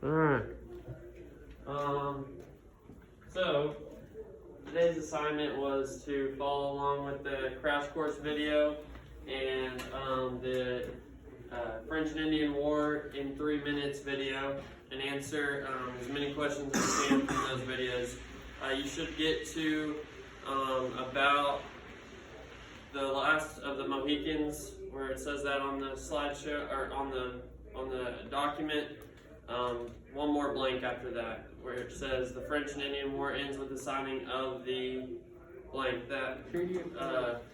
Alright. So today's assignment was to follow along with the crash course video and the French and Indian War in 3 minutes video and answer as many questions as you can from those videos. You should get to about the last of the Mohicans, where it says that on the slideshow or on the document. One more blank after that, where it says the French and Indian War ends with the signing of the blank. That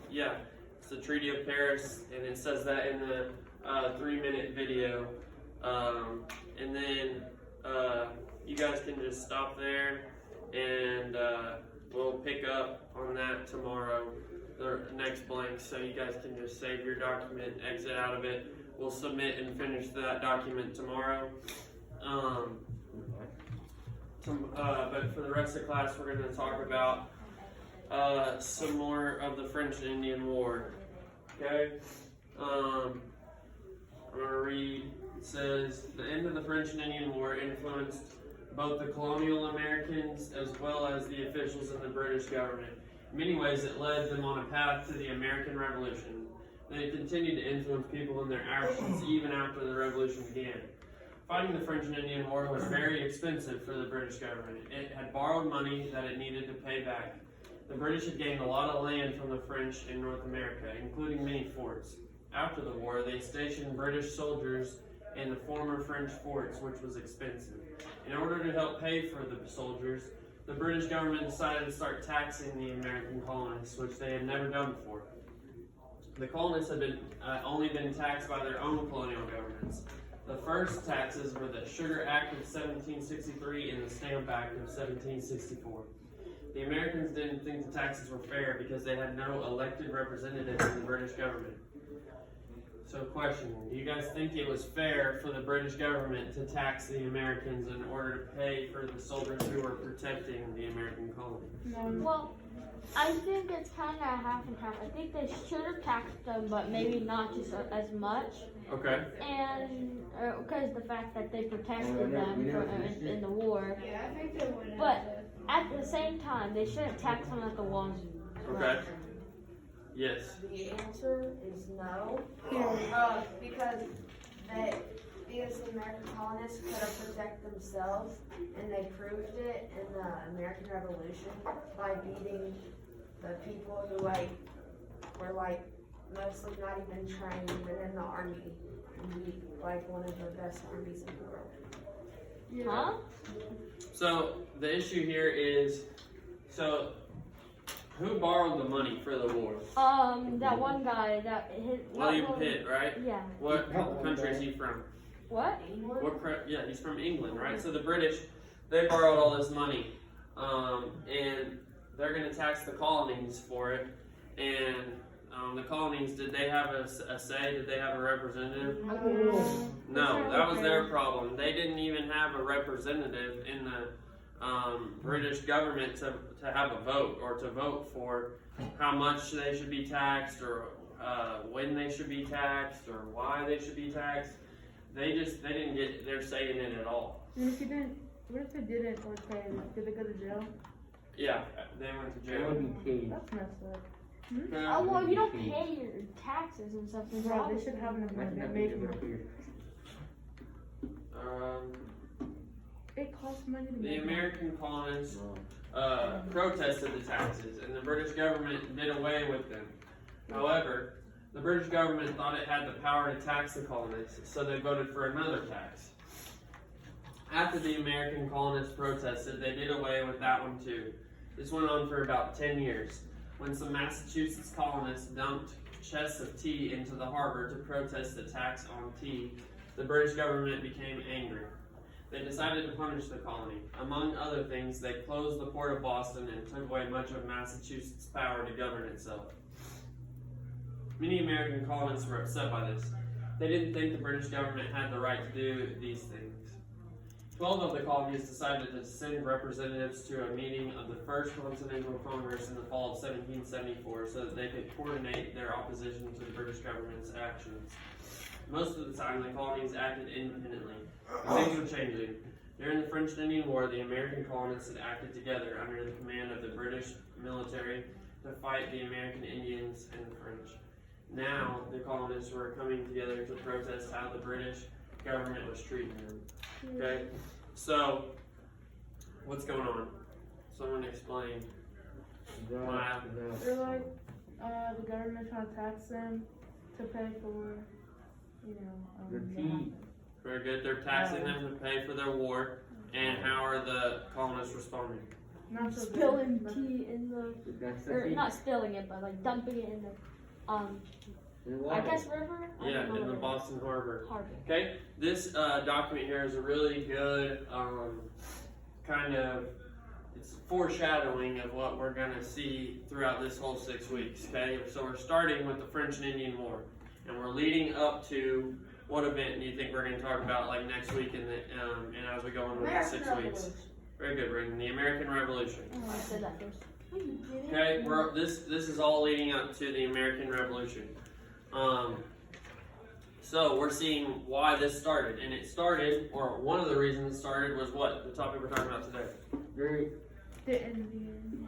yeah, it's the Treaty of Paris, and it says that in the 3-minute video. And then you guys can just stop there, and we'll pick up on that tomorrow, the next blank, so you guys can just save your document, exit out of it. We'll submit and finish that document tomorrow. But for the rest of the class, we're going to talk about some more of the French and Indian War. Okay? I'm going to read. It says, the end of the French and Indian War influenced both the colonial Americans as well as the officials of the British government. In many ways, it led them on a path to the American Revolution. They continued to influence people in their actions even after the Revolution began. Fighting the French and Indian War was very expensive for the British government. It had borrowed money that it needed to pay back. The British had gained a lot of land from the French in North America, including many forts. After the war, they stationed British soldiers in the former French forts, which was expensive. In order to help pay for the soldiers, the British government decided to start taxing the American colonists, which they had never done before. The colonists had only been taxed by their own colonial governments. The first taxes were the Sugar Act of 1763 and the Stamp Act of 1764. The Americans didn't think the taxes were fair because they had no elected representatives in the British government. So question, do you guys think it was fair for the British government to tax the Americans in order to pay for the soldiers who were protecting the American colony? Well, I think it's kind of half and half. I think they should have taxed them, but maybe not just as much. Okay. And because the fact that they protected them in the war. Yeah, I think they would. But at the same time, they shouldn't tax them at the wrong. Okay. Yes. The answer is no, because the American colonists could have protected themselves, and they proved it in the American Revolution by beating the people who were mostly not even trained, even in the army, and beat one of the best armies in the world. Huh? So the issue here is, who borrowed the money for the war? That one guy William Pitt, right? Yeah. What country is he from? What? Yeah, he's from England, right? So the British, they borrowed all this money, and they're going to tax the colonies for it. And the colonies, did they have a say? Did they have a representative? No, that was their problem. They didn't even have a representative in the British government to have a vote, or to vote for how much they should be taxed, or when they should be taxed, or why they should be taxed. They didn't get their say in it at all. And if you didn't, what if they didn't pay? Did they go to jail? Yeah, they went to jail. That's messed up. Oh, well, if you don't pay your taxes and stuff, then Bro, they should have enough money to make it. It costs money to The make American colonists protested the taxes, and the British government did away with them. However, the British government thought it had the power to tax the colonists, so they voted for another tax. After the American colonists protested, they did away with that one too. This went on for about 10 years. When some Massachusetts colonists dumped chests of tea into the harbor to protest the tax on tea, the British government became angry. They decided to punish the colony. Among other things, they closed the port of Boston and took away much of Massachusetts' power to govern itself. Many American colonists were upset by this. They didn't think the British government had the right to do these things. 12 of the colonies decided to send representatives to a meeting of the First Continental Congress in the fall of 1774 so that they could coordinate their opposition to the British government's actions. Most of the time, the colonies acted independently. Things were changing. During the French and Indian War, the American colonists had acted together under the command of the British military to fight the American Indians and the French. Now, the colonists were coming together to protest how the British government was treating them. Okay? So, what's going on? Someone explain. Wow. They're like, the government trying to tax them to pay for, The the tea. Very good. They're taxing them to pay for their war. And how are the colonists responding? not so good. Spilling but- tea in the, That's the or thing. not spilling it, but like dumping it in the, The I water. guess river? I Yeah, don't know in the what it Boston Harbor. is. Harbor. Okay, this document here is a really good kind of it's foreshadowing of what we're gonna see throughout this whole 6 weeks. Okay, so we're starting with the French and Indian War, and we're leading up to what event do you think we're gonna talk about like next week and as we go on with the American 6 Revolution. weeks? Very good, Braden. The American Revolution. Oh, I said that first. Okay, this is all leading up to the American Revolution. So we're seeing why this started, and it started, or one of the reasons it started was what the topic we're talking about today. Very, The Indian.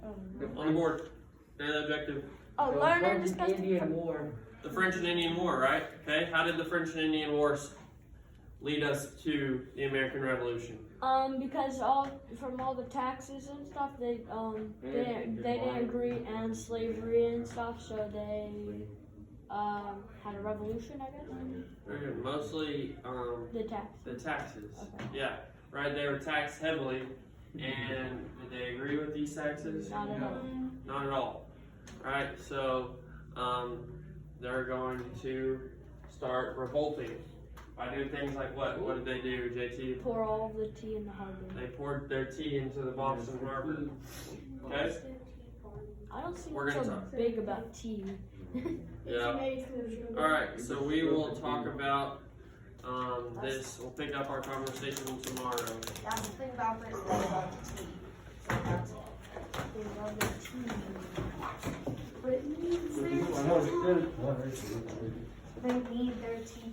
On the board, daily objective, Oh, the learn and French discuss the Indian War. the French and Indian War, right? Okay, how did the French and Indian Wars lead us to the American Revolution? Because from all the taxes and stuff, they didn't agree and slavery and stuff, so they had a revolution, I guess. Very good. Mostly The tax. the taxes. Okay. Yeah, right. They were taxed heavily, and did they agree with these taxes? Not at all. Not at all. Right, so they're going to start revolting by doing things like what? What did they do, JT? Pour all of the tea in the harbor. They poured their tea into the Boston Harbor. Okay? I don't see We're what's gonna so talk. big about tea. Yeah. Alright, so we will talk about this. We'll pick up our conversation tomorrow. That's the thing about this, they love tea. So that's it. They love their tea. But it needs their I know it's good. They need their tea.